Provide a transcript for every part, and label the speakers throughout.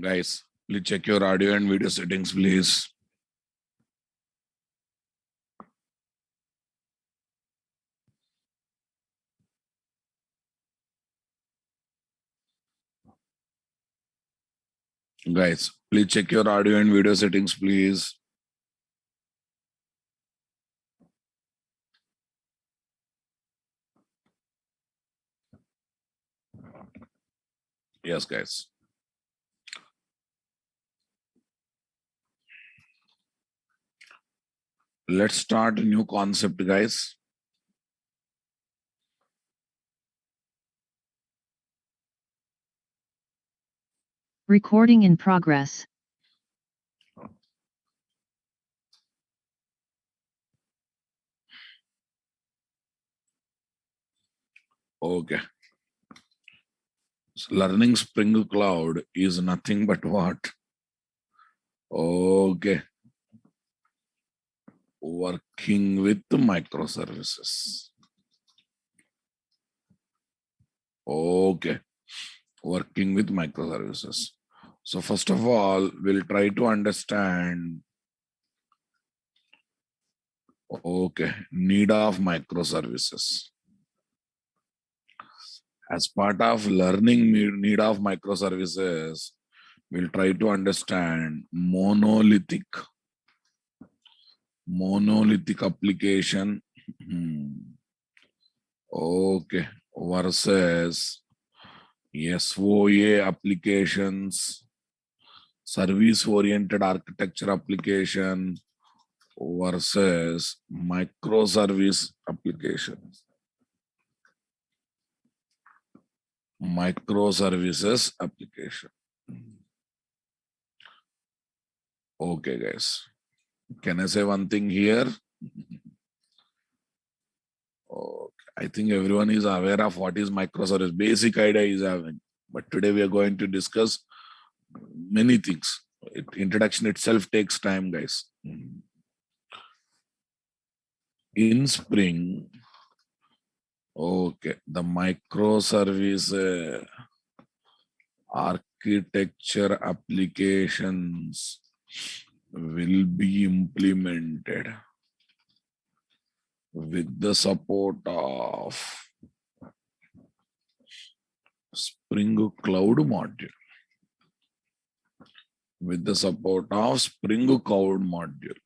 Speaker 1: Guys, please check your audio and video settings, please. Guys, please check your audio and video settings, please. Yes, guys. Let's start a new concept, guys.
Speaker 2: Recording in progress.
Speaker 1: Okay. So learning Spring Cloud is nothing but what? Okay. Working with microservices. Okay. Working with microservices. So first of all, we'll try to understand, okay, need of microservices. As part of learning need of microservices, we'll try to understand monolithic application. Okay, versus SOA applications, service-oriented architecture application versus microservice applications. Microservices application. Okay, guys. Can I say one thing here? Okay. I think everyone is aware of what is microservice. Basic idea is having. But today we are going to discuss many things. Introduction itself takes time, guys. In Spring, okay, the microservice architecture applications will be implemented with the support of Spring Cloud module. With the support of Spring Cloud module.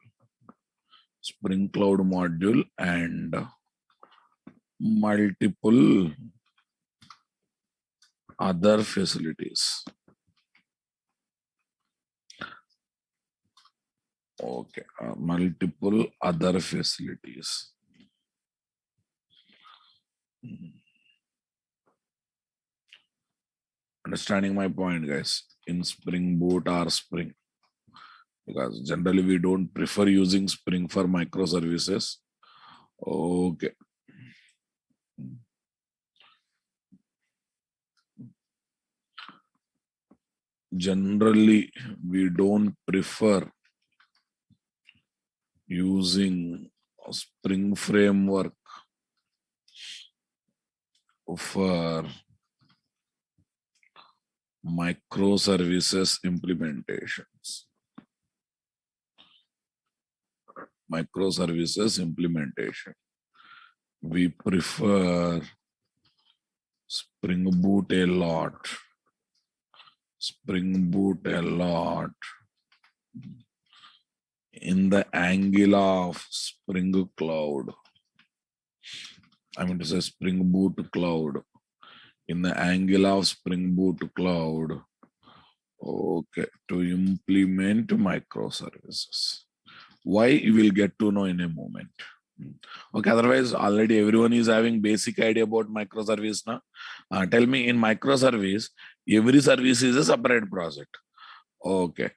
Speaker 1: Spring Cloud module and multiple other facilities. Okay, multiple other facilities. Understanding my point, guys? In Spring Boot or Spring, because generally we don't prefer using Spring for microservices. Okay. Generally, we don't prefer using a Spring framework for microservices implementations. Microservices implementation. We prefer Spring Boot a lot. Spring Boot a lot in the angle of Spring Cloud. I mean to say Spring Boot Cloud. In the angle of Spring Boot Cloud. Okay, to implement microservices. Why you will get to know in a moment. Okay, otherwise already everyone is having basic idea about microservice now. Tell me, in microservice, every service is a separate project. Okay.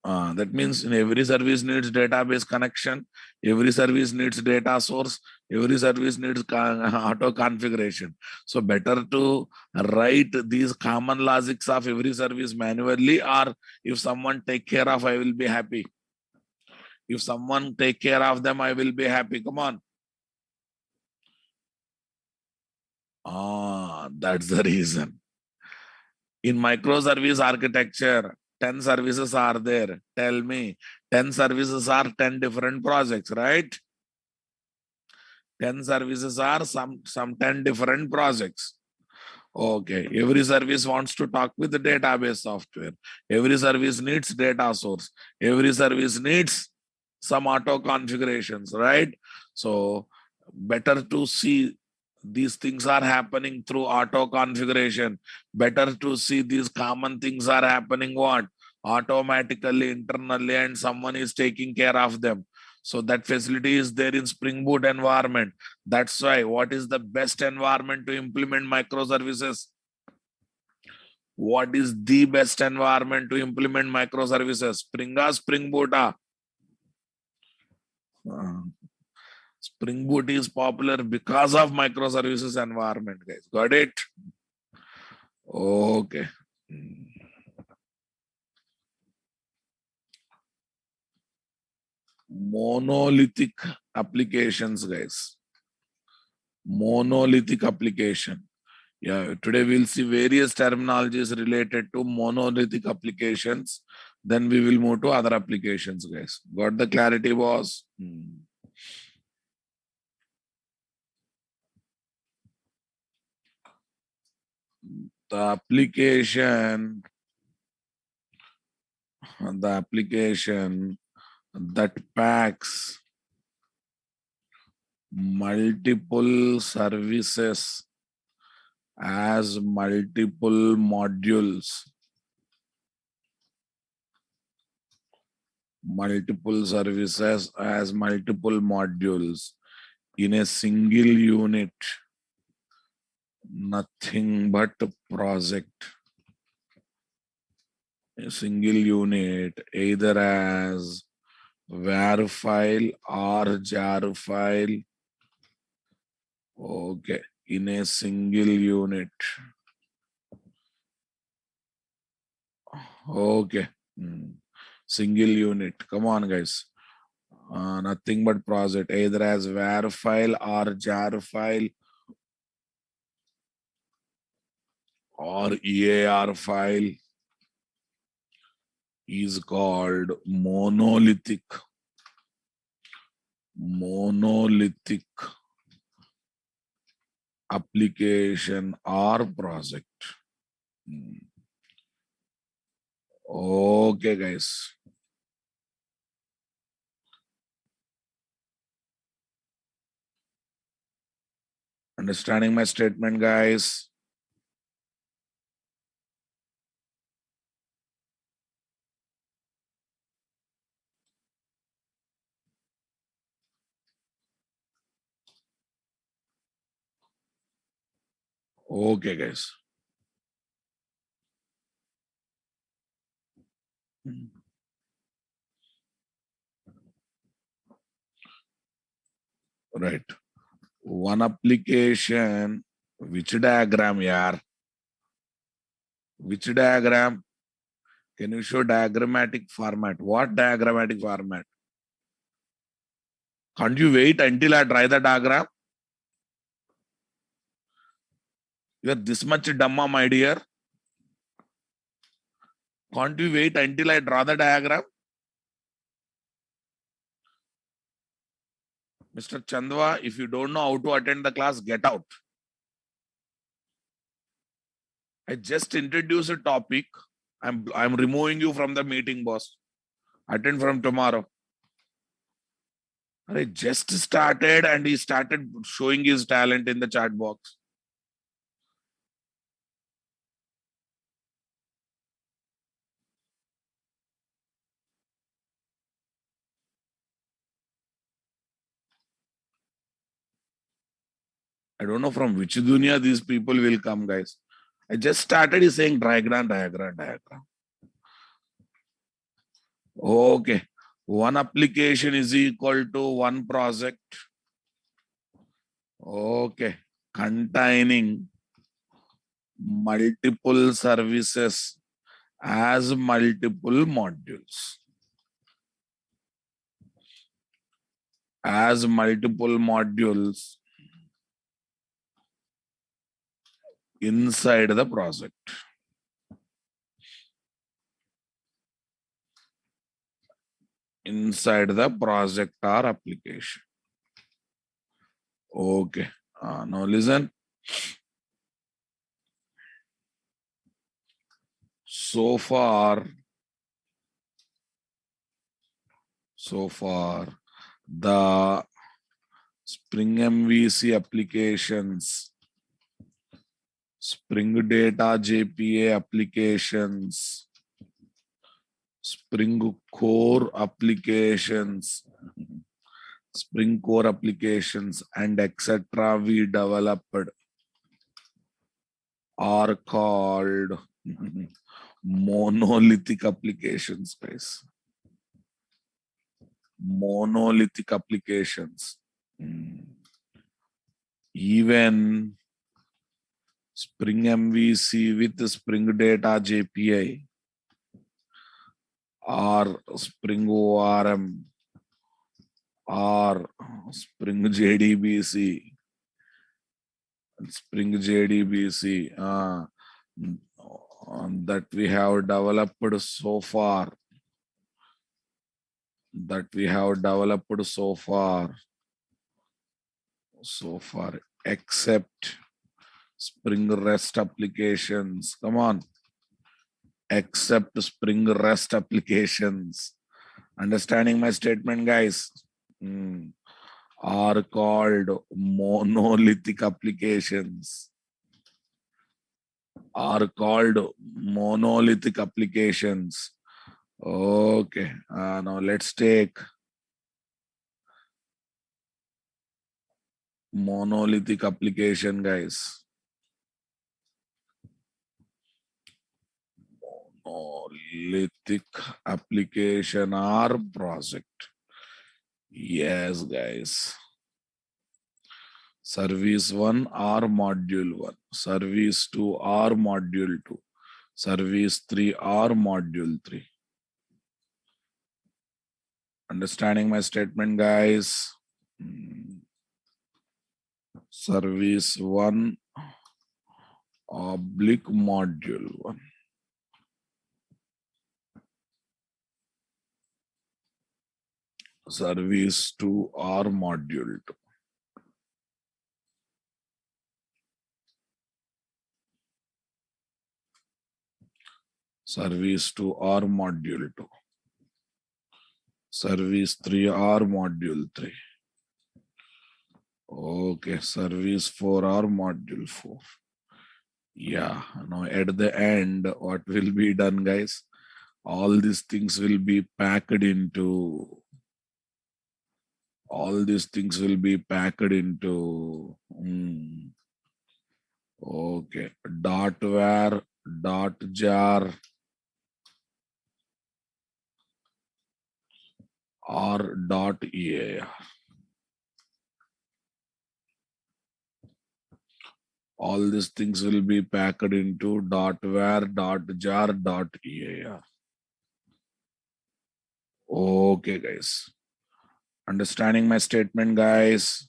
Speaker 1: That means in every service needs database connection, every service needs data source, every service needs auto configuration. So better to write these common logics of every service manually, or if someone take care of, I will be happy. If someone take care of them, I will be happy. Come on. That's the reason. In microservice architecture, 10 services are there. Tell me, 10 services are 10 different projects, right? 10 services are some 10 different projects. Okay, every service wants to talk with the database software. Every service needs data source. Every service needs some auto configurations, right? So better to see these things are happening through auto configuration. Better to see these common things are happening what? Automatically, internally, and someone is taking care of them. So that facility is there in Spring Boot environment. That's why what is the best environment to implement microservices? What is the best environment to implement microservices? Spring or Spring Boot? Spring Boot is popular because of microservices environment, guys. Got it? Okay. Monolithic applications, guys. Monolithic application. Yeah, today we'll see various terminologies related to monolithic applications. Then we will move to other applications, guys. Got the clarity, boss? The application that packs multiple services as multiple modules. Multiple services as multiple modules in a single unit. Nothing but a project. A single unit, either as var file or jar file. Okay, in a single unit. Okay. Single unit. Come on, guys. Nothing but project, either as var file or jar file or EAR file, is called monolithic. Monolithic application or project. Okay, guys. Understanding my statement, guys? Okay, guys. Right. One application, which diagram, yaar? Which diagram? Can you show diagrammatic format? What diagrammatic format? Can't you wait until I try the diagram? You are this much dumma, my dear. Can't you wait until I draw the diagram? Mr. Chandwa, if you don't know how to attend the class, get out. I just introduced a topic. I'm removing you from the meeting, boss. Attend from tomorrow. I just started and he started showing his talent in the chat box. I don't know from which dunya these people will come, guys. I just started is saying diagram. Okay. One application is equal to one project. Okay. Containing multiple services as multiple modules. As multiple modules inside the project. inside the project or application. Okay. Now listen. So far, the Spring MVC applications, Spring Data JPA applications, Spring Core applications, Spring Core applications, and etc. we developed are called monolithic applications, guys. Monolithic applications. Even Spring MVC with Spring Data JPA or Spring ORM or Spring JDBC, that we have developed so far, except Spring REST applications. Come on. Except Spring REST applications. Understanding my statement, guys? Are called monolithic applications. Okay. Now let's take monolithic application, guys. Monolithic application or project. Yes, guys. Service 1 or module 1. Service 2 or module 2. Service 3 or module 3. Understanding my statement, guys? Service 1 oblique module 1. Service 2 or module 2. Service 2 or module 2. Service 3 or module 3. Okay, service 4 or module 4. Yeah, now at the end, what will be done, guys? All these things will be packed into. Okay, .var, .jar, or .ear. All these things will be packed into .var, .jar, .ear. Okay, guys. Understanding my statement, guys?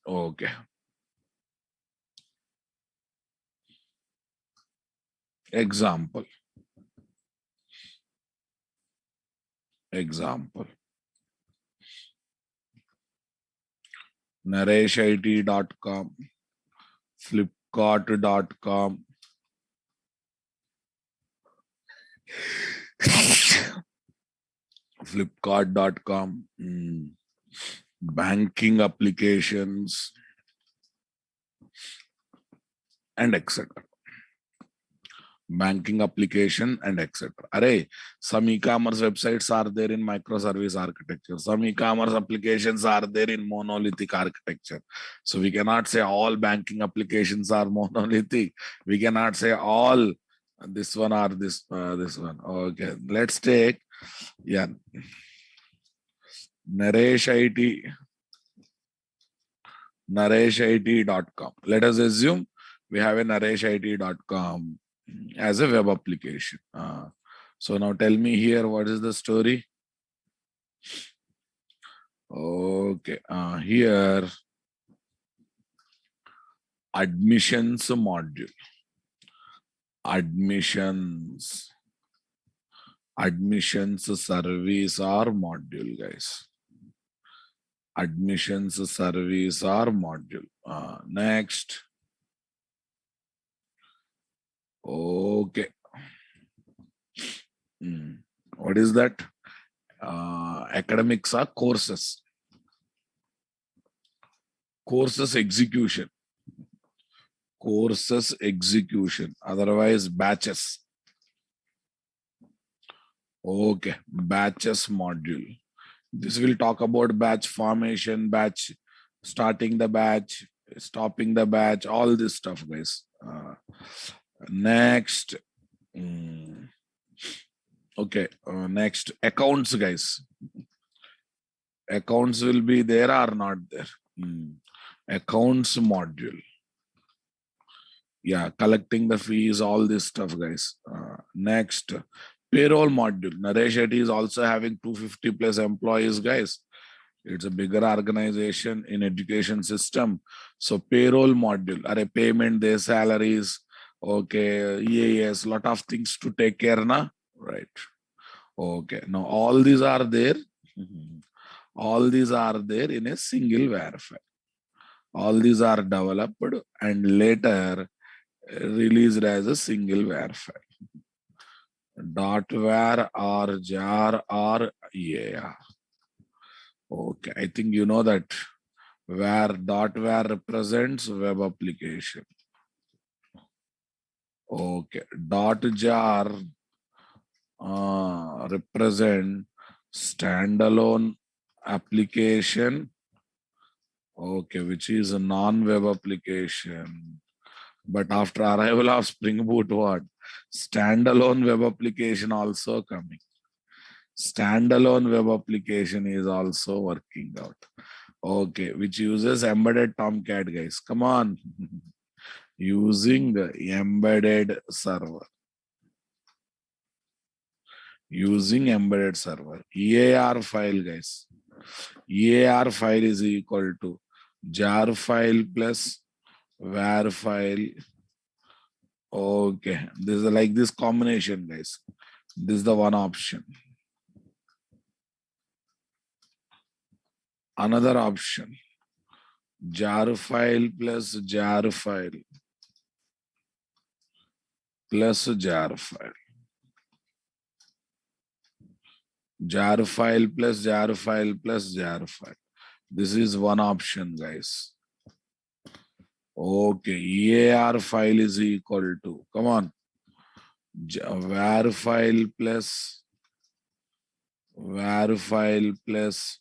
Speaker 1: Okay. Example. nareshit.com, flipkart.com, flipkart.com, banking applications, and etc. Banking application and etc. Array, some e-commerce websites are there in microservice architecture. Some e-commerce applications are there in monolithic architecture. So we cannot say all banking applications are monolithic. We cannot say all this one or this one. Okay, let's take nareshit.com. Let us assume we have a nareshit.com as a web application. So now tell me here, what is the story? Okay, here admissions module. Admissions Admissions service or module, guys. Admissions service or module. Next. Okay. What is that? Academics are courses. Courses execution. Courses execution. Otherwise, batches. Okay. Batches module. This will talk about batch formation, batch, starting the batch, stopping the batch, all this stuff, guys. Next. Okay. Next, accounts, guys. Accounts will be there or not there. Accounts module. Yeah, collecting the fees, all this stuff, guys. Next, payroll module. Naresh Shetty is also having 250 plus employees, guys. It's a bigger organization in education system. So payroll module, are a payment, their salaries, okay, EAS, lot of things to take care na, right? Okay, now all these are there. All these are there in a single var file. All these are developed and later released as a single var file. .var or jar or EAR. Okay, I think you know that var represents web application. Okay, jar represent standalone application. Okay, which is a non-web application. But after arrival of Spring Boot, what? Standalone web application also coming. Standalone web application is also working out. Okay, which uses embedded Tomcat, guys. Come on. Using embedded server. Using embedded server. EAR file, guys. EAR file is equal to jar file plus var file. Okay, this is like this combination, guys. This is the one option. Another option, jar file plus jar file plus jar file. Jar file plus jar file plus jar file. This is one option, guys. Okay, EAR file is equal to, come on, var file plus var file plus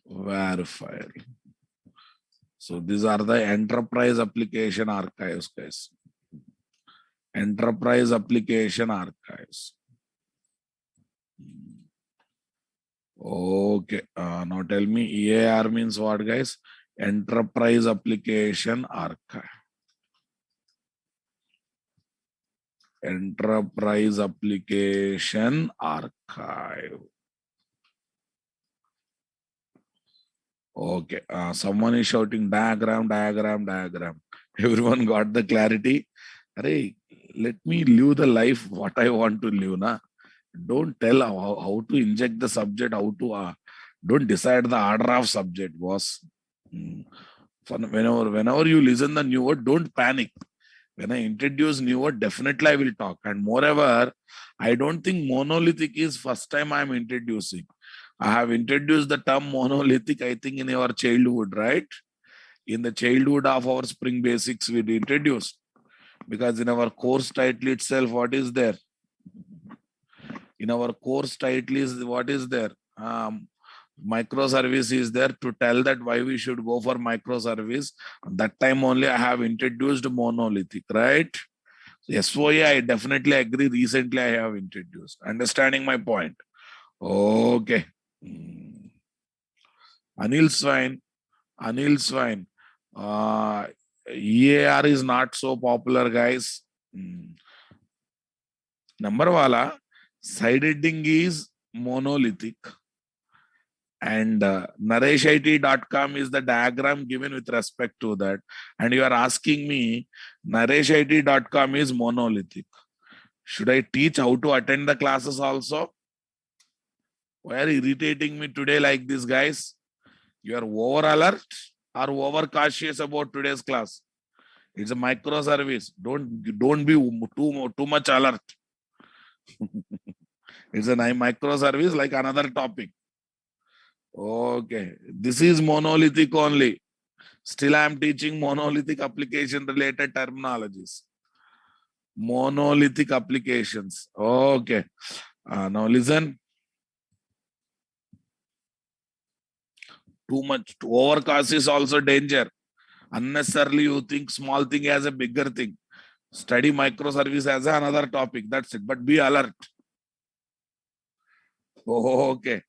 Speaker 1: var file. So these are the enterprise application archives, guys. Enterprise application archives. Okay, now tell me EAR means what, guys? Enterprise application archive. Enterprise application archive. Okay, someone is shouting diagram. Everyone got the clarity? Arey, let me live the life what I want to live, na. Don't tell how to inject the subject, how to don't decide the order of subject, boss. Whenever you listen the new word, don't panic. When I introduce new word, definitely I will talk. And moreover, I don't think monolithic is first time I am introducing. I have introduced the term monolithic, I think, in our childhood, right? In the childhood of our Spring Basics, we introduced. Because in our course title itself, what is there? In our course title is what is there? Microservice is there to tell that why we should go for microservice. That time only I have introduced monolithic, right? SOA, I definitely agree. Recently I have introduced. Understanding my point? Okay. Anil Swine. EAR is not so popular, guys. Number wala, side heading is monolithic. And nareshit.com is the diagram given with respect to that. And you are asking me, nareshit.com is monolithic. Should I teach how to attend the classes also? Why are you irritating me today like this, guys? You are over alert or over cautious about today's class. It's a microservice. Don't be too much alert. It's a microservice like another topic. Okay, this is monolithic only. Still, I am teaching monolithic application related terminologies. Monolithic applications. Okay. Now listen. Too much overcast is also danger. Unnecessarily, you think small thing as a bigger thing. Study microservice as another topic. That's it. But be alert. Oh, okay.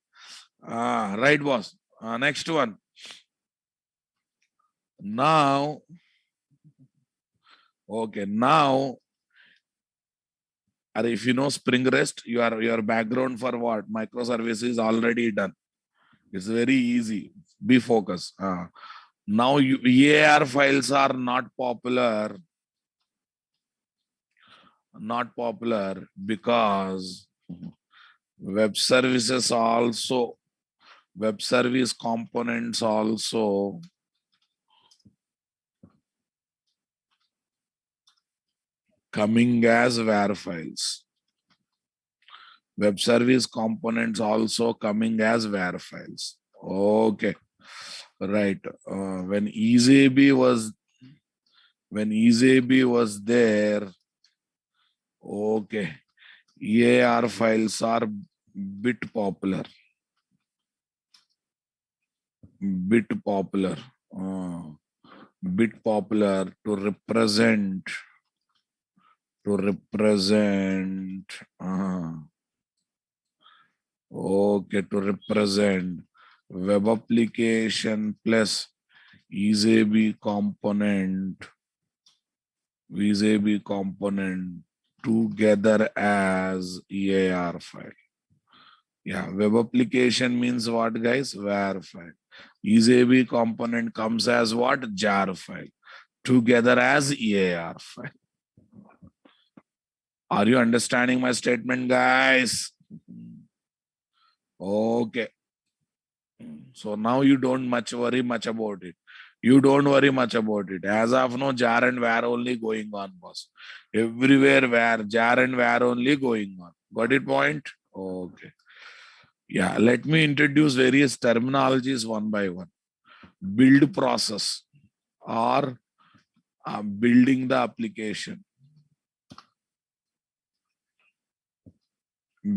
Speaker 1: Right, boss. Next one. Now, okay. Now, or if you know Spring REST, your background for what microservice is already done. It's very easy. Be focused. Now, EAR files are not popular. Not popular because web services also, web service components also coming as WAR files. Web service components also coming as WAR files. Okay, right. When EasyAB was there, okay, EAR files are bit popular. Bit popular to represent okay, to represent web application plus EasyAB component together as EAR file. Yeah, web application means what, guys? WAR file. EasyAB component comes as what? JAR file. Together as EAR file. Are you understanding my statement, guys? Okay. So now you don't worry much about it. You don't worry much about it. As of now, JAR and WAR only going on, boss. Everywhere WAR, JAR and WAR only going on. Got it point? Okay. Yeah, let me introduce various terminologies one by one. Build process or building the application.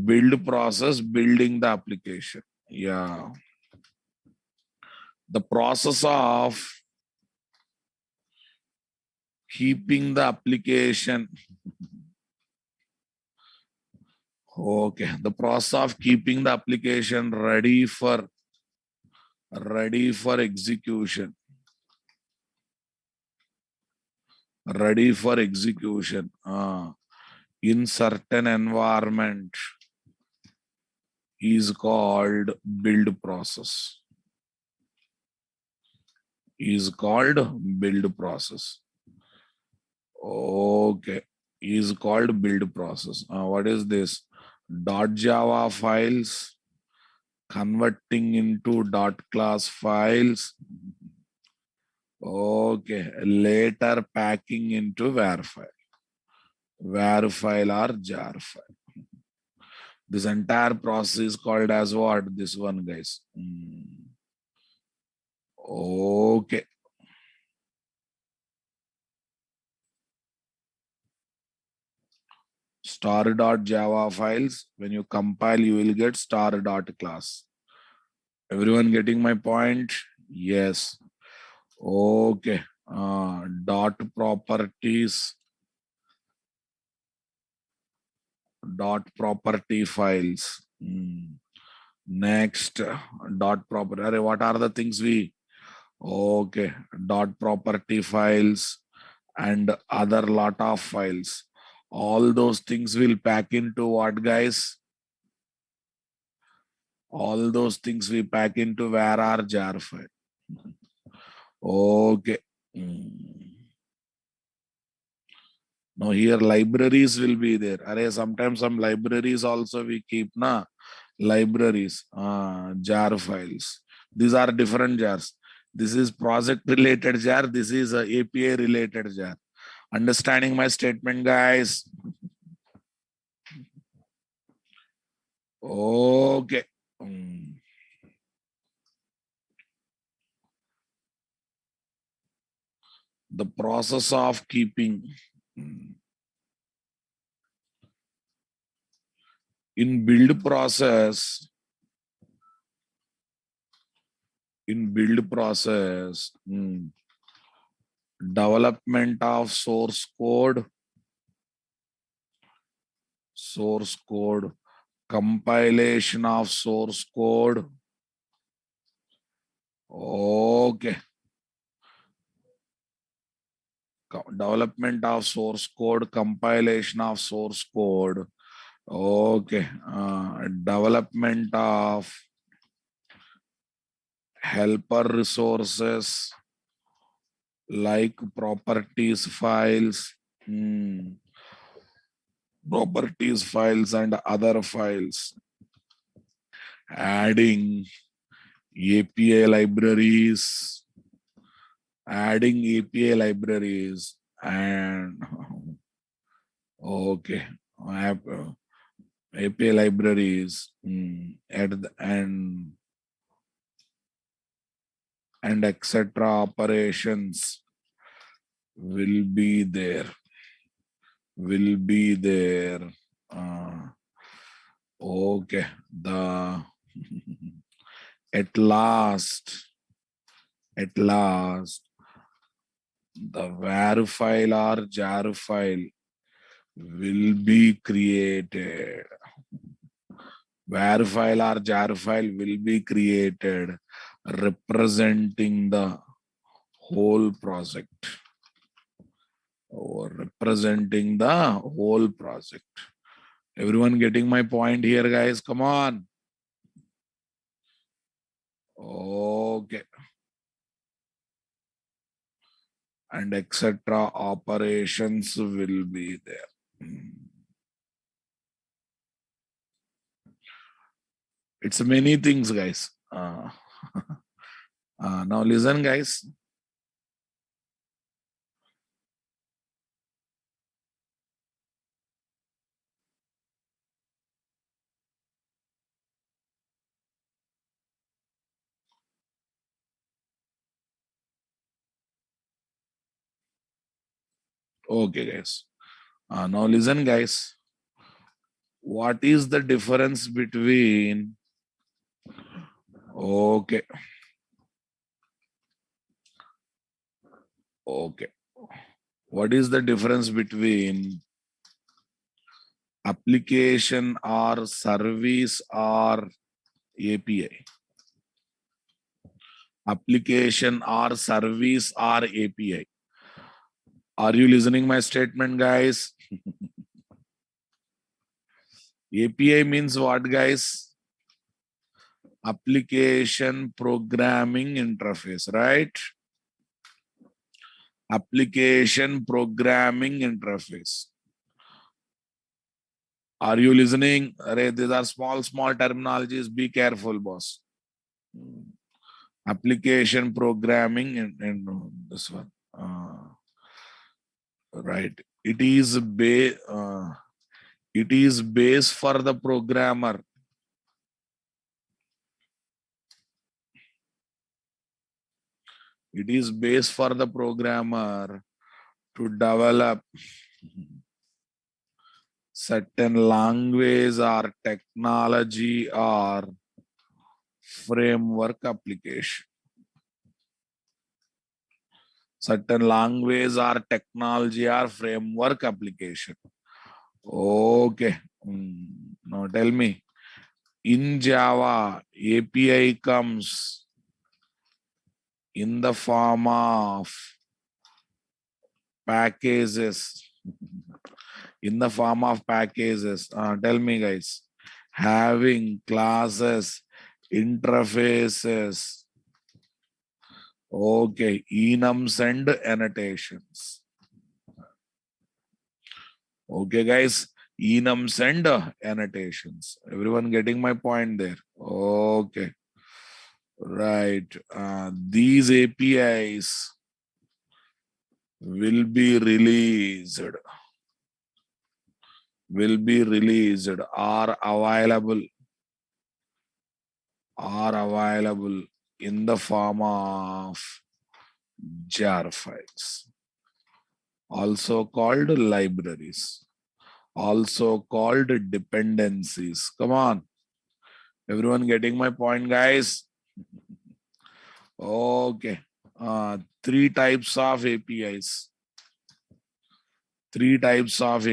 Speaker 1: Build process, building the application. Yeah. The process of keeping the application. Okay. The process of keeping the application ready for execution. Ready for execution. In certain environment is called build process. Is called build process. Okay. Is called build process. What is this? .java files converting into .class files. Okay. Later packing into WAR file. WAR file or JAR file. This entire process is called as what? This one, guys. Okay. Star.java files. When you compile, you will get star.class. Everyone getting my point? Yes. Okay. Dot properties. Dot property files. Next, dot property. What are the things we? Okay. Dot property files and other lot of files. All those things will pack into what, guys? All those things we pack into where are JAR file. Okay. Now here libraries will be there. Sometimes some libraries also we keep na. libraries, jar files. These are different jars. This is project related jar. This is a API related jar. Understanding my statement, guys? Okay. The process of keeping in build process, development of source code, compilation of source code. Okay. Development of source code, compilation of source code. Okay. Development of helper resources like properties files, properties files and other files. Adding API libraries, and okay, API libraries and etc. operations will be there. Okay, the at last, the var file or jar file will be created. Var file or jar file will be created representing the whole project or representing the whole project. Everyone getting my point here, guys? Come on. Okay. And etc. operations will be there. It's many things, guys. Now listen, guys. Okay, guys. Now listen, guys. What is the difference between okay. What is the difference between application or service or API? Application or service or API? Are you listening my statement, guys? API means what, guys? Application programming interface, right? Application programming interface. Are you listening? These are small terminologies. Be careful, boss. Application programming and this one. Right. It is base for the programmer. It is base for the programmer to develop certain language or technology or framework application. Certain language or technology or framework application. Okay. Now tell me, in Java, API comes in the form of packages. In the form of packages. Tell me, guys. Having classes, interfaces, okay, enums and annotations. Okay, guys. enums and annotations. Everyone getting my point there? Okay. Right. These APIs will be released, are available in the form of jar files, also called libraries, also called dependencies. Come on. Everyone getting my point, guys? Okay. Three types of APIs. Predefined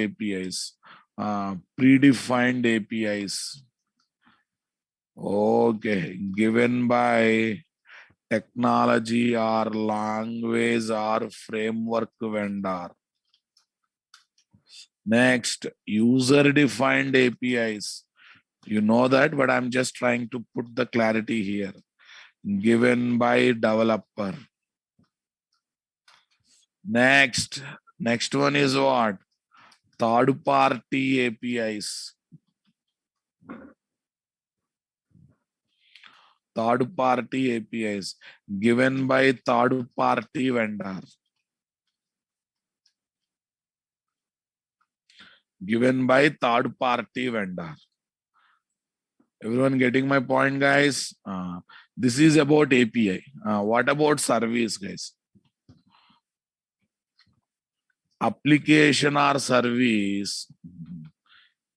Speaker 1: APIs. Okay. Given by technology or language or framework vendor. Next, user-defined APIs. You know that, but I'm just trying to put the clarity here. Given by developer. Next one is what? Third-party APIs. Third-party APIs given by third-party vendor. Given by third-party vendor. Everyone getting my point, guys? This is about API. What about service, guys? Application or service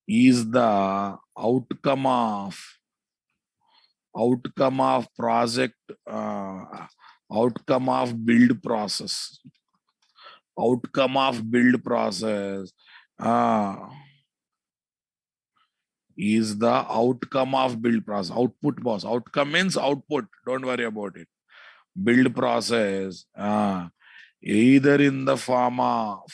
Speaker 1: is the outcome of project, outcome of build process. Outcome of build process is the outcome of build process. Output boss. Outcome means output. Don't worry about it. Build process, either in the form of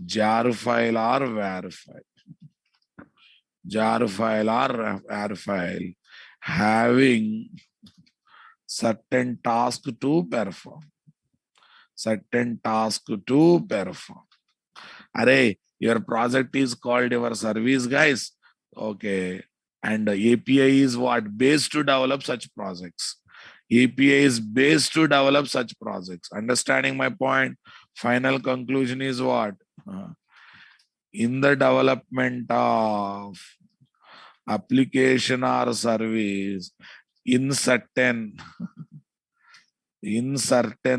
Speaker 1: jar file or var file. Jar file or var file having certain task to perform. Array, your project is called your service, guys. Okay. And the API is what? Based to develop such projects. API is based to develop such projects. Understanding my point? Final conclusion is what? In the development of application or service, in certain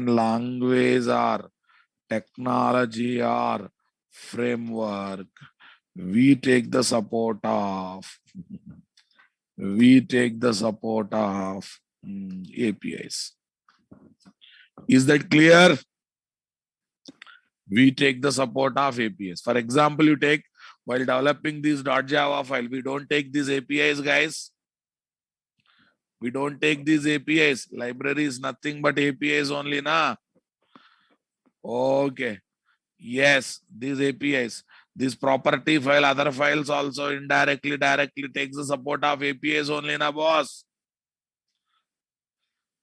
Speaker 1: language or technology or framework, we take the support of APIs. Is that clear? We take the support of APIs. For example, you take, while developing this .java file, we don't take these APIs, guys. We don't take these APIs. Library is nothing but APIs only, na? Okay. Yes, these APIs. This property file, other files also indirectly, directly takes the support of APIs only, na, boss?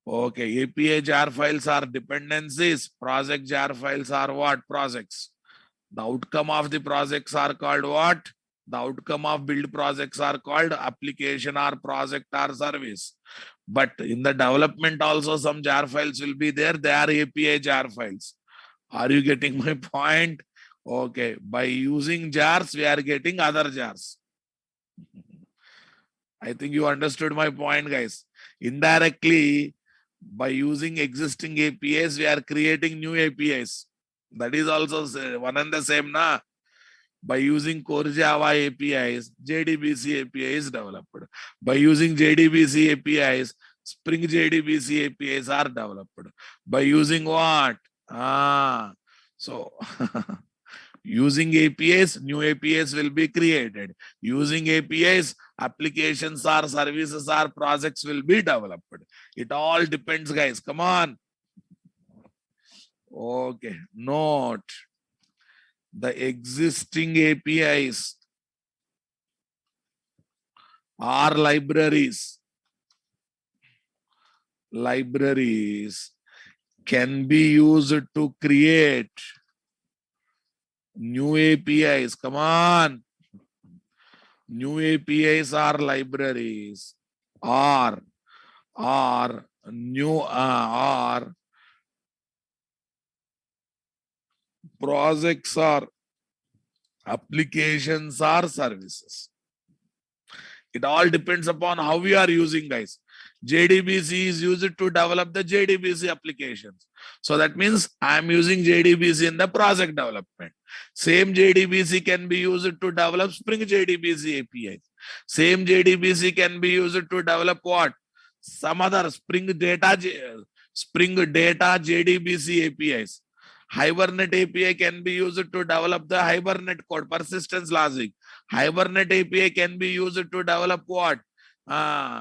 Speaker 1: Okay, API jar files are dependencies. Project jar files are what? Projects. The outcome of the projects are called what? The outcome of build projects are called application or project or service. But in the development also some jar files will be there. They are API jar files. Are you getting my point? Okay. By using jars, we are getting other jars. I think you understood my point, guys. Indirectly, by using existing APIs, we are creating new APIs. That is also one and the same, na? By using core Java APIs, JDBC API is developed. By using JDBC APIs, Spring JDBC APIs are developed. By using what? So using APIs, new APIs will be created. Using APIs, applications or services or projects will be developed. It all depends, guys. Come on. Okay. Note, the existing APIs are libraries. Libraries can be used to create New APIs, come on. New APIs are libraries, or new or projects or applications or services. It all depends upon how we are using, guys. JDBC is used to develop the JDBC applications. So that means I am using JDBC in the project development. Same JDBC can be used to develop Spring JDBC APIs. Same JDBC can be used to develop what? Some other Spring Data JDBC APIs. Hibernate API can be used to develop the Hibernate code, persistence logic. Hibernate API can be used to develop what?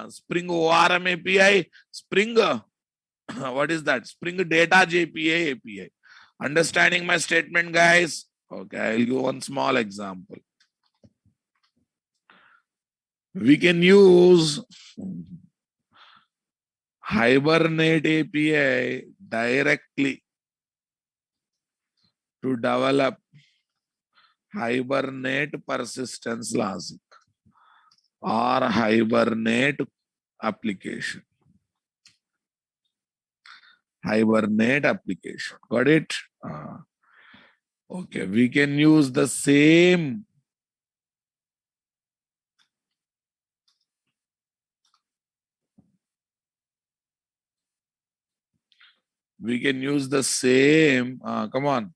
Speaker 1: Spring ORM API, Spring, what is that? Spring Data JPA API. Understanding my statement, guys? Okay, I'll give one small example. We can use Hibernate API directly to develop Hibernate persistence logic or Hibernate application. Hibernate application. Got it? Okay, we can use the same come on,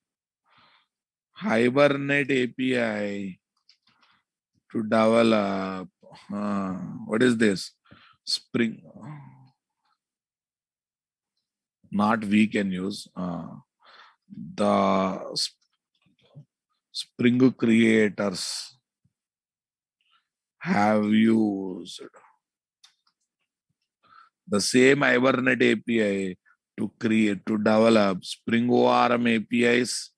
Speaker 1: Hibernate API to develop what is this? Spring. Not we can use the Spring creators have used the same Hibernate API to develop Spring ORM APIs,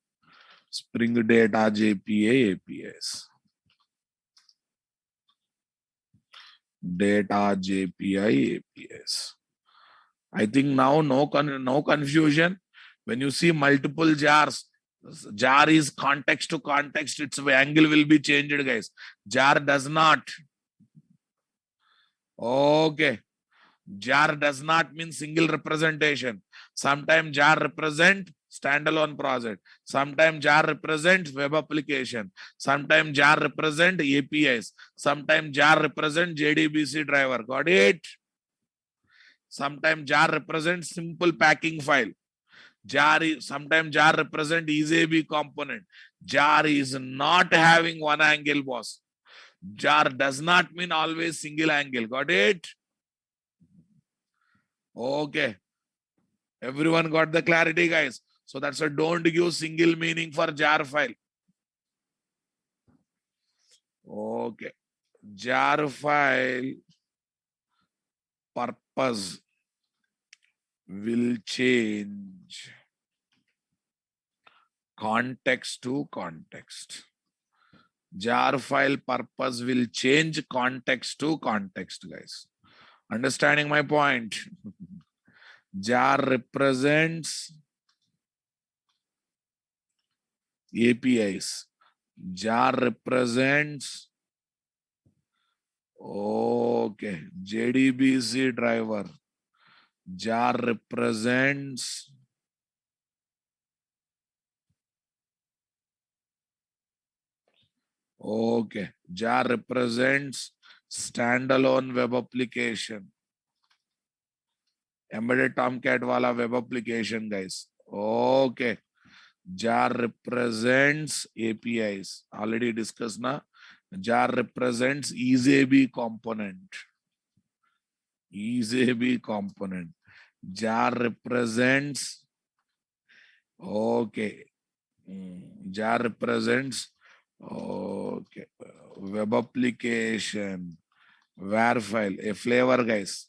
Speaker 1: Spring Data JPA APIs. Data JPI APIs. I think now no confusion. When you see multiple jars, jar is context to context, its angle will be changed, guys. Jar does not. Okay. Jar does not mean single representation. Sometimes jar represent standalone project. Sometimes jar represent web application. Sometimes jar represent APIs. Sometimes jar represent JDBC driver. Got it? Sometimes jar represents simple packing file. Sometimes jar represent EasyAB component. Jar is not having one angle, boss. Jar does not mean always single angle. Got it? Okay. Everyone got the clarity, guys. So that's why don't give single meaning for jar file. Okay. Jar file purpose will change context to context. Jar file purpose will change context to context, guys. Understanding my point? Jar represents APIs. Jar represents JDBC driver. Jar represents jar represents standalone web application. Embedded Tomcat wala web application, guys. Okay. Jar represents APIs. Already discussed na. Jar represents EasyAB component. EasyAB component. Jar represents jar represents web application, var file, a flavor, guys.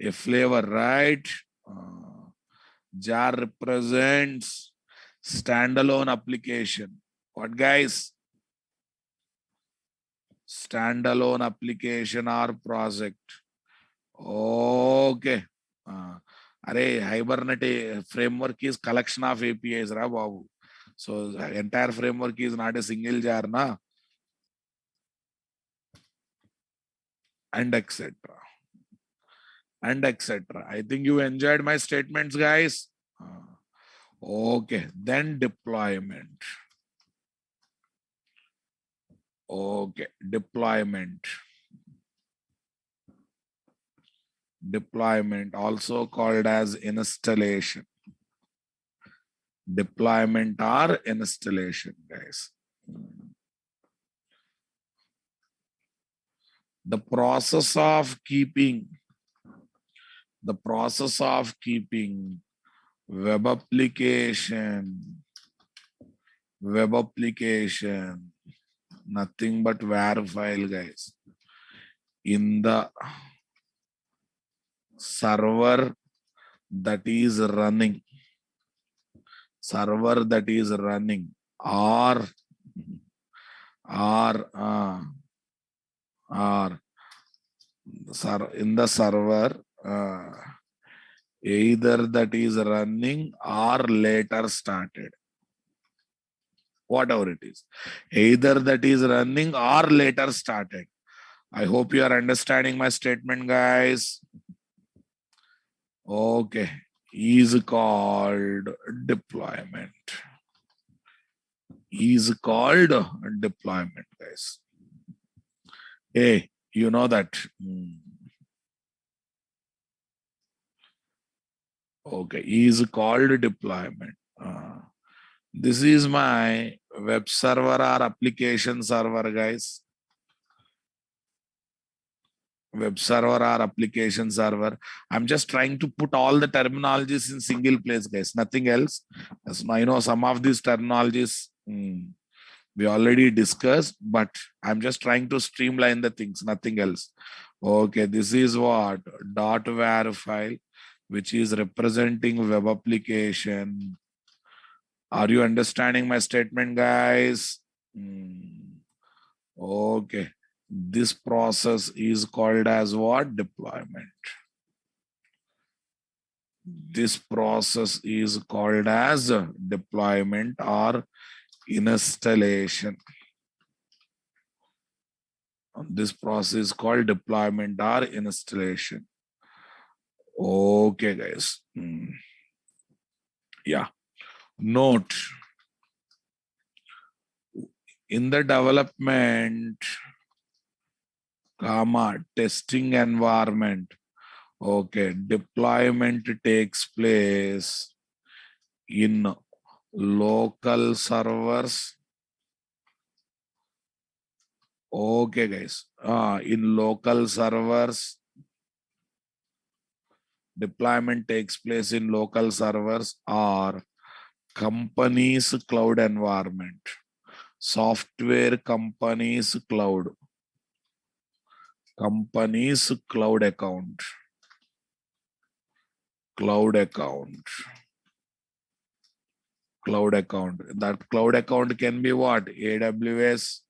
Speaker 1: A flavor, right? Jar represents standalone application. What, guys? Standalone application or project. Okay. Hibernate framework is collection of APIs, ra babu. So the entire framework is not a single jar, na? And etc. And etc. I think you enjoyed my statements, guys. Okay, then deployment. Okay, deployment. Deployment, also called as installation. Deployment or installation, guys. The process of keeping web application, nothing but var file, guys, in the server that is running, or in the server either that is running or later started, whatever it is, either that is running or later started. I hope you are understanding my statement, guys. Okay, is called deployment. Is called deployment, guys. Hey, you know that. Okay, is called deployment. This is my web server or application server, guys. Web server or application server. I'm just trying to put all the terminologies in single place, guys. Nothing else. As I know some of these terminologies we already discussed, but I'm just trying to streamline the things, nothing else. Okay, this is what .var file, which is representing web application. Are you understanding my statement, guys? Okay. This process is called as what? Deployment. This process is called as deployment or installation. This process is called deployment or installation. Okay, guys. Yeah. Note, in the development, testing environment, okay, deployment takes place in local servers. Okay, guys. In local servers, deployment takes place in local servers or company's cloud environment. Software company's cloud. Company's cloud account. Cloud account. Cloud account. That cloud account can be what? AWS.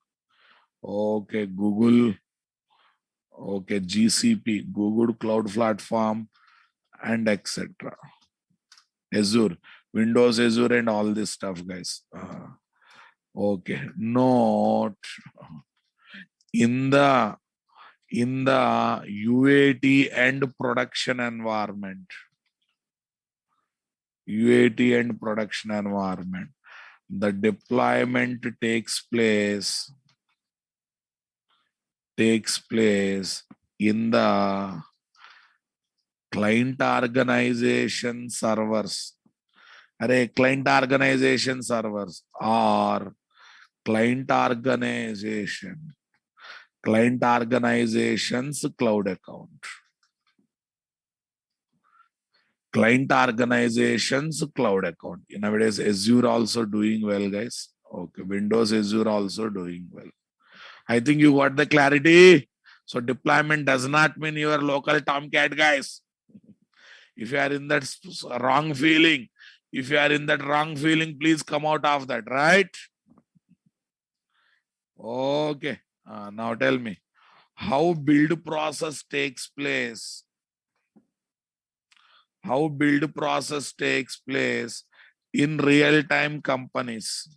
Speaker 1: Okay, Google. Okay, GCP, Google Cloud Platform, and etc. Azure, Windows, Azure, and all this stuff, guys. Okay, note in the UAT and production environment. UAT and production environment. The deployment takes place in the client organization servers. Client organization servers or client organization's cloud account. Client organization's cloud account. Nowadays, Azure also doing well, guys. Okay, Windows Azure also doing well. I think you got the clarity. So deployment does not mean your local Tomcat, guys. If you are in that wrong feeling, please come out of that, right? Okay. Now tell me, how build process takes place? How build process takes place in real-time companies?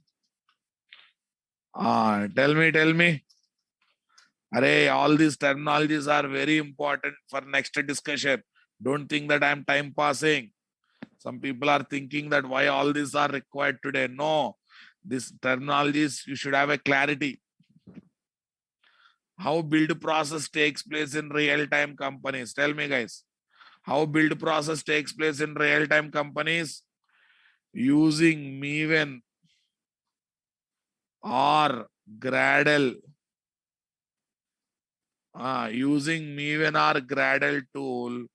Speaker 1: Tell me. Array, all these terminologies are very important for next discussion. Don't think that I'm time passing. Some people are thinking that why all these are required today. No, these terminologies, you should have a clarity. How build process takes place in real-time companies. Tell me, guys. How build process takes place in real-time companies? Using Maven or Gradle. Using Maven or Gradle tool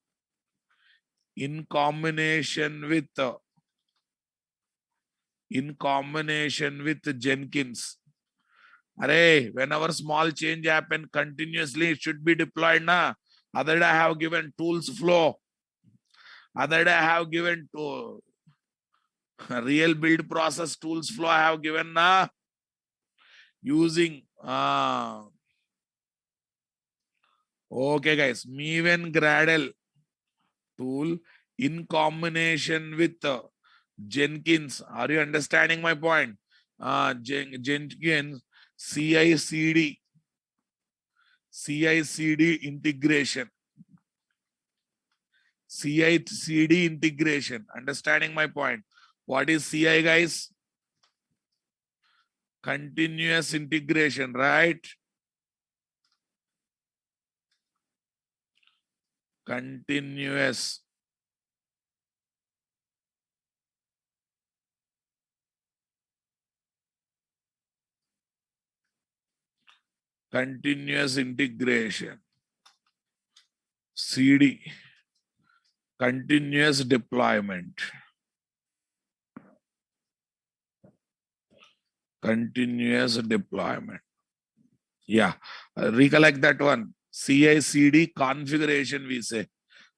Speaker 1: in combination with Jenkins. Array, whenever small change happen continuously, it should be deployed. Na? Other day I have given tools flow. Other day I have given to real build process tools flow. I have given na using okay guys, Maven Gradle tool in combination with Jenkins. Are you understanding my point? Jenkins CI/CD integration. CI/CD integration. Understanding my point? What is CI, guys? Continuous integration, right? Continuous integration. CD, continuous deployment. Continuous deployment. Yeah, recollect that one. CI/CD configuration, we say,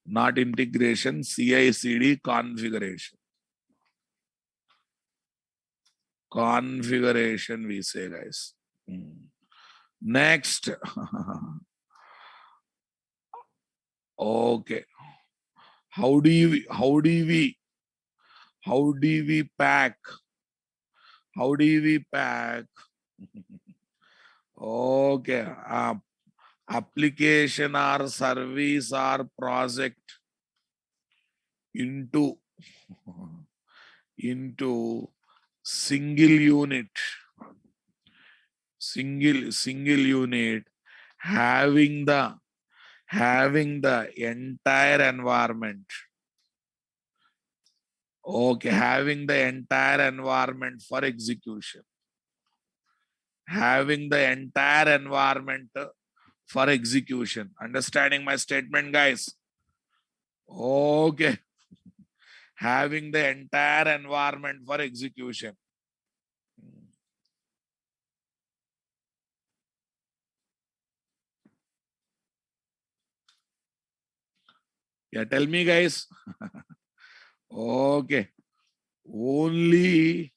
Speaker 1: not integration. CI/CD configuration. Configuration, we say, guys. Next. Okay. How do we pack? How do we pack? Okay. Application or service or project into single unit. Single unit having the entire environment. Okay, having the entire environment for execution. Having the entire environment for execution. Understanding my statement, guys? Okay. Having the entire environment for execution. Yeah, tell me, guys. Okay. Only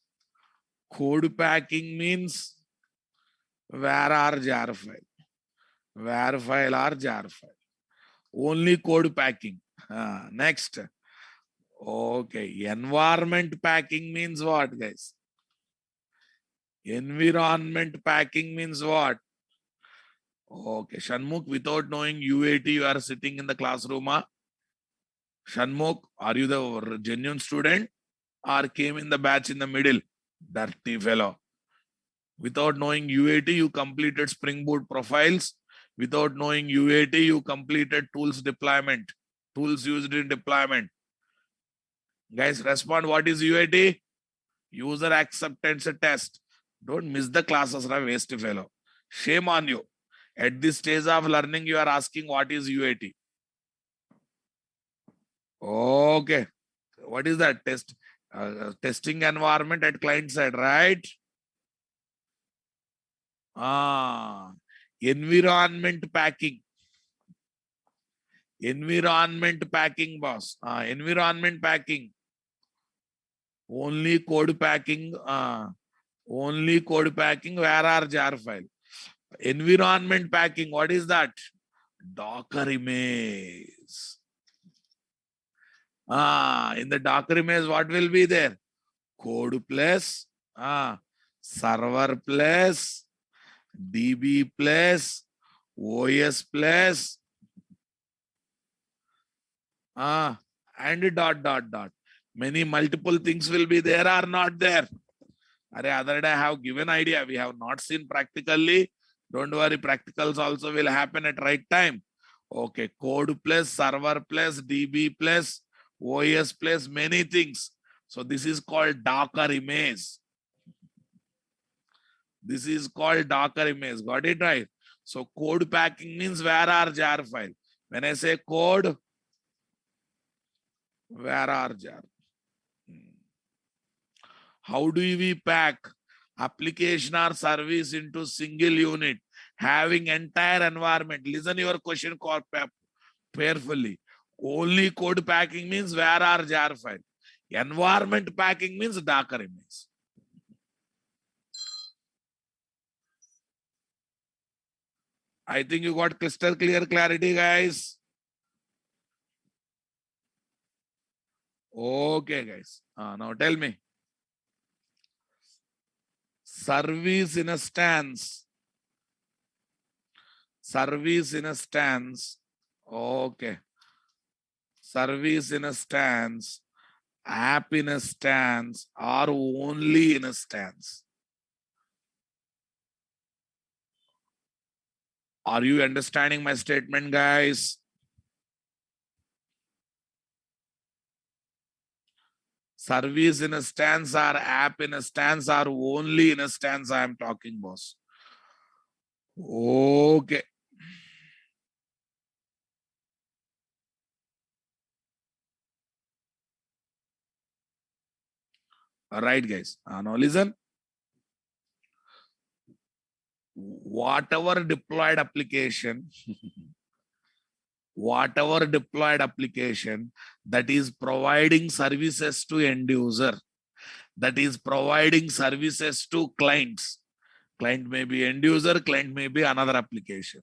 Speaker 1: code packing means where are jar file? Where file or jar file? Only code packing. Next. Okay. Environment packing means what, guys? Environment packing means what? Okay. Shanmukh, without knowing UAT, you are sitting in the classroom. Shanmukh, are you the genuine student or came in the batch in the middle? Dirty fellow. Without knowing UAT, you completed Spring Boot profiles. Without knowing UAT, you completed tools deployment. Tools used in deployment. Guys, respond. What is UAT? User acceptance test. Don't miss the classes, waste fellow. Shame on you. At this stage of learning, you are asking what is UAT. Okay. What is that? Testing environment at client side, right? Environment packing. Environment packing, boss. Environment packing. Only code packing. Only code packing. Where are jar file? Environment packing. What is that? Docker image. In the Docker image, what will be there? code plus server plus DB plus OS plus and dot dot dot. Many multiple things will be there or not there. Other day I have given idea. We have not seen practically. Don't worry, practicals also will happen at right time. Okay, code plus server plus DB plus OS plus many things. So this is called Docker image. This is called Docker image. Got it right? So code packing means where are jar file. When I say code, where are jar? How do we pack application or service into single unit, having entire environment? Listen your question carefully. Only code packing means where are jar file. Environment packing means Docker image. I think you got crystal clear clarity, guys. Okay, guys. Now tell me. Service in a stance. Service in a stance. Okay. Service in a stance. App in a stance or only in a stance. Are you understanding my statement, guys? Service in a stance or app in a stance or only in a stance I am talking, boss. Okay. All right, guys. Now listen. Whatever deployed application that is providing services to end user, that is providing services to clients. Client may be end user, client may be another application.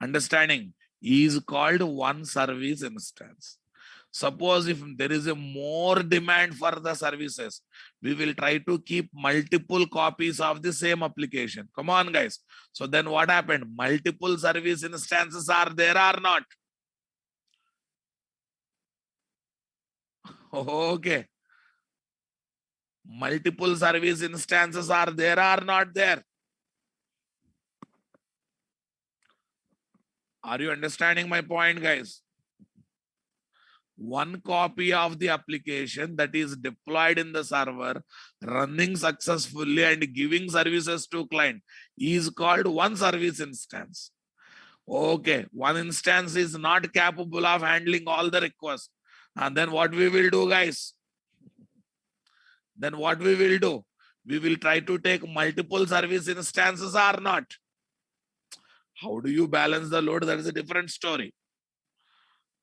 Speaker 1: Understanding is called one service instance. Suppose if there is a more demand for the services, we will try to keep multiple copies of the same application. Come on, guys. So then what happened? Multiple service instances are there or not? Okay. Multiple service instances are there or not there? Are you understanding my point, guys? One copy of the application that is deployed in the server, running successfully and giving services to client is called one service instance. Okay, one instance is not capable of handling all the requests. And then what we will do, guys? Then what we will do? We will try to take multiple service instances or not. How do you balance the load? That is a different story.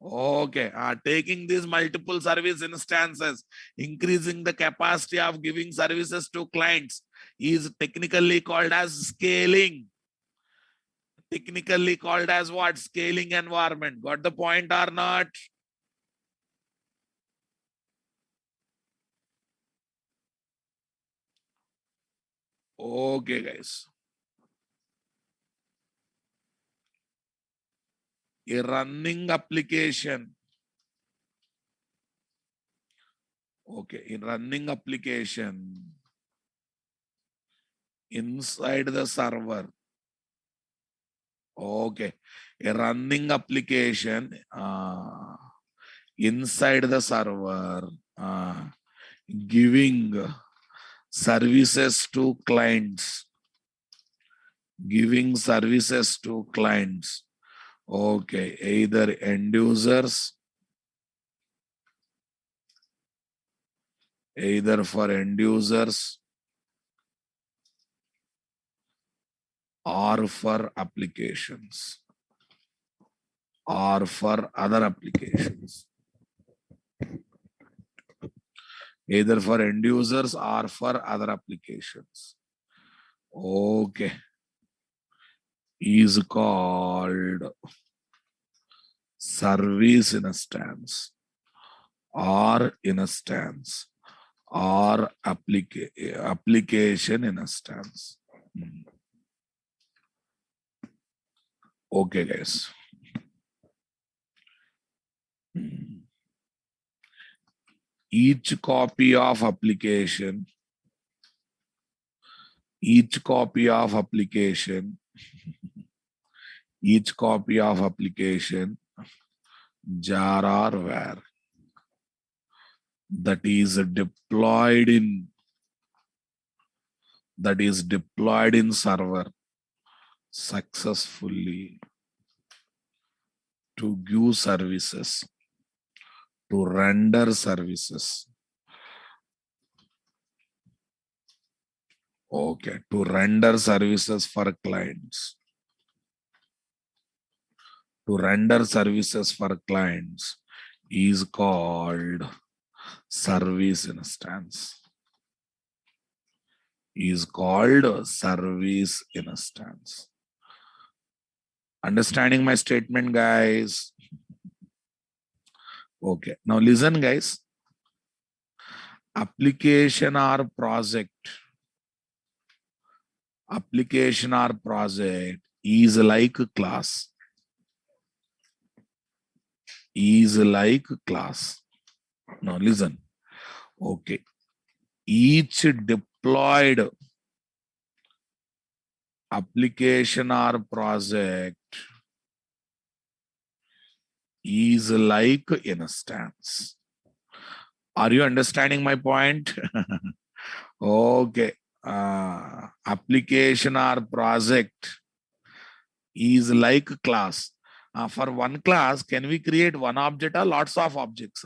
Speaker 1: Okay, taking these multiple service instances, increasing the capacity of giving services to clients is technically called as scaling. Technically called as what? Scaling environment. Got the point or not? Okay, guys. A running application. Okay, in running application inside the server. Okay, a running application inside the server giving services to clients. Giving services to clients. Okay, either end users, either for end users or for applications or for other applications. Either for end users or for other applications. Okay. Is called service instance or instance or application instance. Okay, guys. Each copy of application, each copy of application, each copy of application, jar or var, that is deployed in server successfully to give services, to render services. Okay, to render services for clients. To render services for clients is called service instance. Is called service instance. Understanding my statement, guys? Okay, now listen, guys. Application or project is like class. Is like class. Now listen. Okay. Each deployed application or project is like instance. Are you understanding my point? Okay. Application or project is like class. For one class, can we create one object or lots of objects?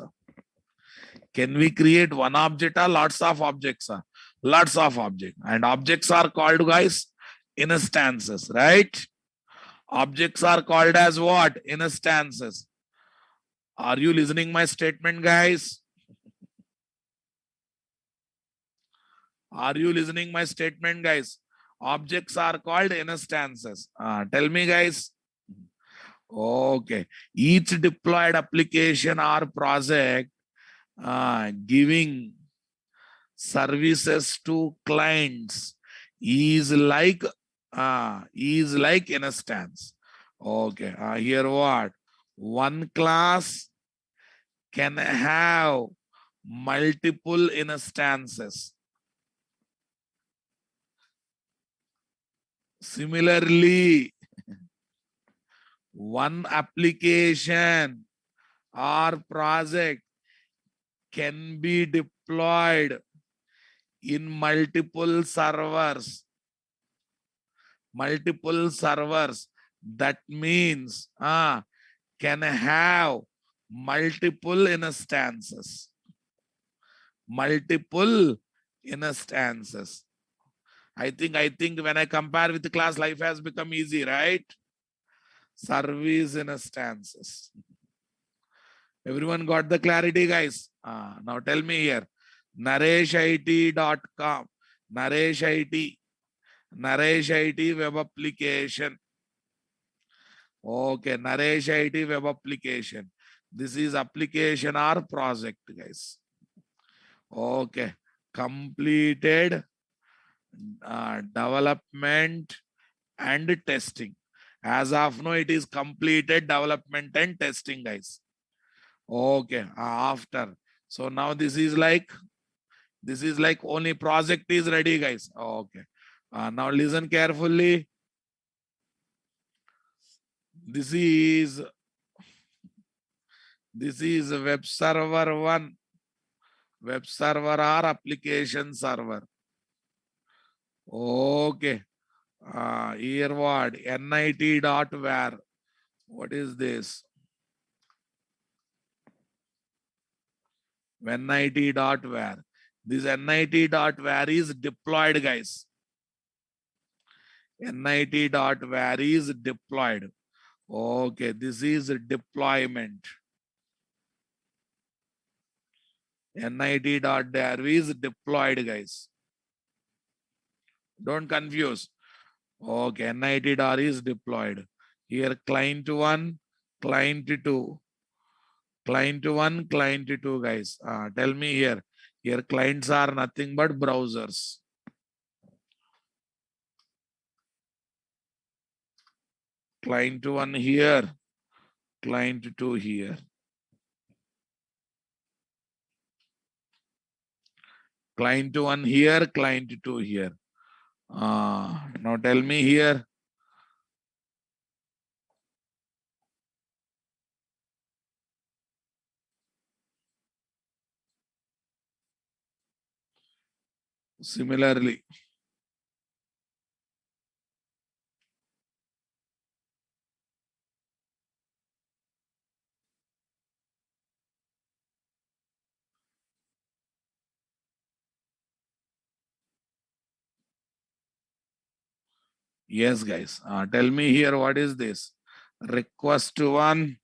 Speaker 1: Can we create one object or lots of objects? Lots of objects. And objects are called, guys, instances, right? Objects are called as what? Instances. Are you listening my statement, guys? Are you listening my statement, guys? Objects are called instances. Tell me, guys. Okay. Each deployed application or project giving services to clients is like instance. Okay. Here what? One class can have multiple instances. Similarly, one application or project can be deployed in multiple servers. Multiple servers. That means can have multiple instances. Multiple instances. I think when I compare with the class, life has become easy, right? Service instances. Everyone got the clarity, guys? Now tell me here. nareshit.com. Naresh IT web application. Okay, Naresh IT web application. This is application or project, guys. Okay, completed development and testing. As of now, it is completed development and testing, guys. Okay, after. So now this is like only project is ready, guys. Okay. Now listen carefully. This is web server 1. Web server or application server. Okay. Here what? nit.var. What is this? nit.var. This nit.var is deployed, guys. nit.var is deployed. Okay, this is deployment. nit.var is deployed, guys. Don't confuse. Okay, nit.var is deployed. Here client 1, client 2. Client 1, client 2, guys. Tell me here. Here clients are nothing but browsers. Client 1 here, client 2 here. Client 1 here, client 2 here. Now tell me here. Similarly, yes, guys. Tell me here, what is this? Request 1.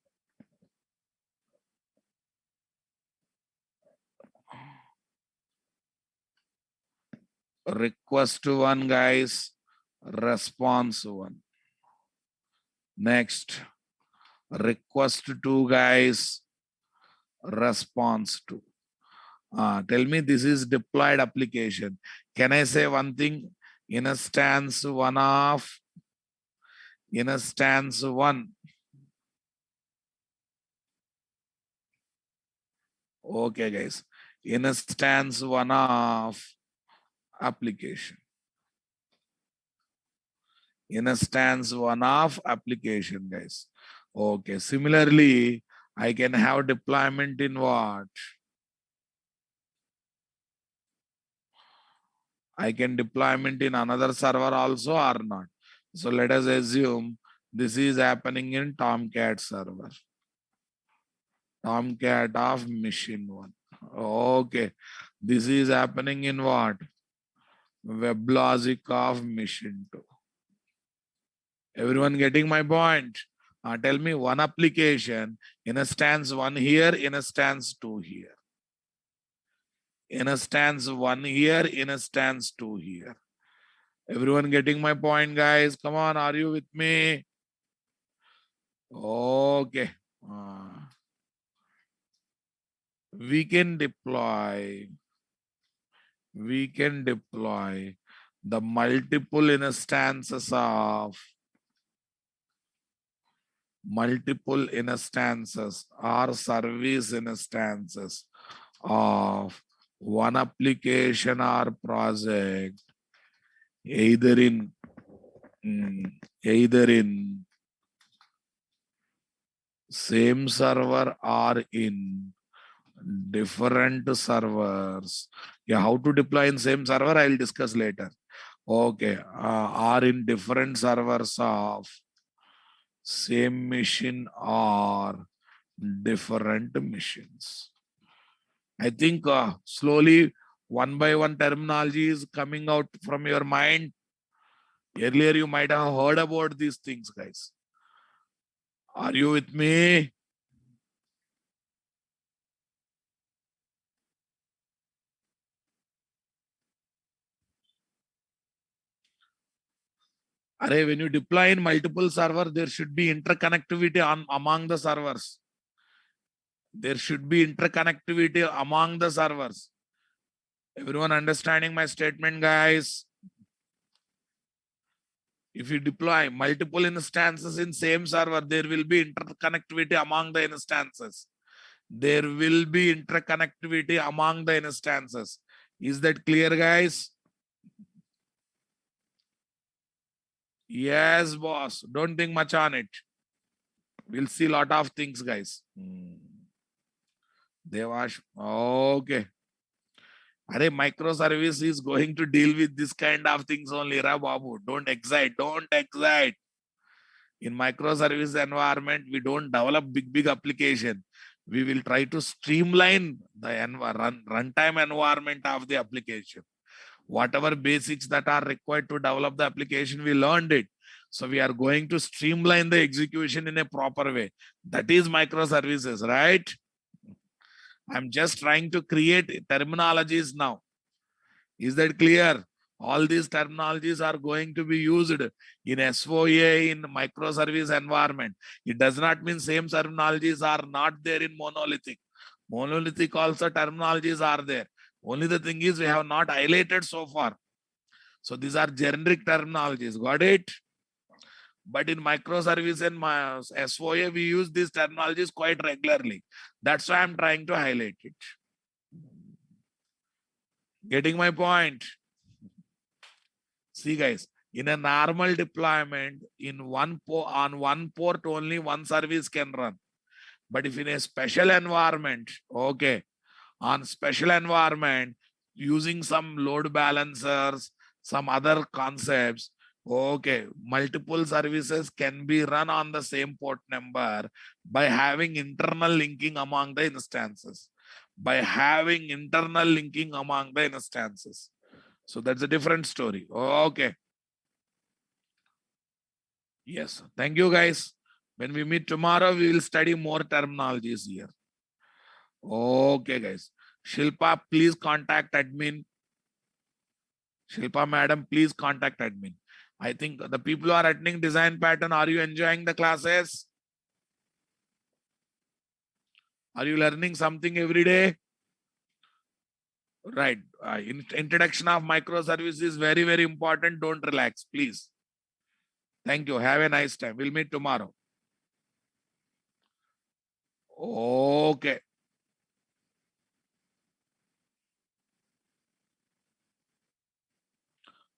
Speaker 1: Request 1, guys. Response 1. Next. Request 2, guys. Response 2. Tell me this is deployed application. Can I say one thing? Instance 1 of instance 1. Okay, guys. Instance 1 of application. Instance 1 of application, guys. Okay. Similarly, I can have deployment in what? I can deployment in another server also or not. So let us assume this is happening in Tomcat server. Tomcat of machine 1. Okay. This is happening in what? WebLogic of machine 2. Everyone getting my point? Tell me one application, instance 1 here, instance 2 here. Instance 1 here, instance 2 here. Everyone getting my point, guys? Come on, are you with me? Okay. We can deploy the multiple instances or service instances of one application or project either in same server or in different servers. Yeah, how to deploy in same server I'll discuss later. Okay, or in different servers of same machine or different machines. I think slowly one by one terminology is coming out from your mind. Earlier you might have heard about these things, guys. Are you with me? When you deploy in multiple servers, there should be interconnectivity among the servers. There should be interconnectivity among the servers. Everyone understanding my statement, guys? If you deploy multiple instances in same server, there will be interconnectivity among the instances. There will be interconnectivity among the instances. Is that clear, guys? Yes, boss. Don't think much on it. We'll see a lot of things, guys. Devash. Okay. Microservice is going to deal with this kind of things only, Ra Babu. Don't excite. Don't excite. In microservice environment, we don't develop big application. We will try to streamline the runtime environment of the application. Whatever basics that are required to develop the application, we learned it. So we are going to streamline the execution in a proper way. That is microservices, right? I'm just trying to create terminologies now. Is that clear? All these terminologies are going to be used in SOA in microservice environment. It does not mean same terminologies are not there in monolithic. Monolithic also terminologies are there. Only the thing is we have not highlighted so far. So these are generic terminologies. Got it? But in microservice and my SOA, we use these terminologies quite regularly. That's why I'm trying to highlight it. Getting my point? See, guys, in a normal deployment, in on one port only one service can run. But if in a special environment, okay, on special environment, using some load balancers, some other concepts, okay, multiple services can be run on the same port number by having internal linking among the instances. By having internal linking among the instances. So that's a different story. Okay. Yes. Thank you, guys. When we meet tomorrow, we will study more terminologies here. Okay, guys. Shilpa, please contact admin. Shilpa, madam, please contact admin. I think the people who are attending design pattern, are you enjoying the classes? Are you learning something every day? Right. Introduction of microservices is very, very important. Don't relax, please. Thank you. Have a nice time. We'll meet tomorrow. Okay.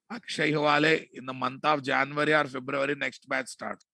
Speaker 1: Akshay Hawale in the month of January or February, next batch starts.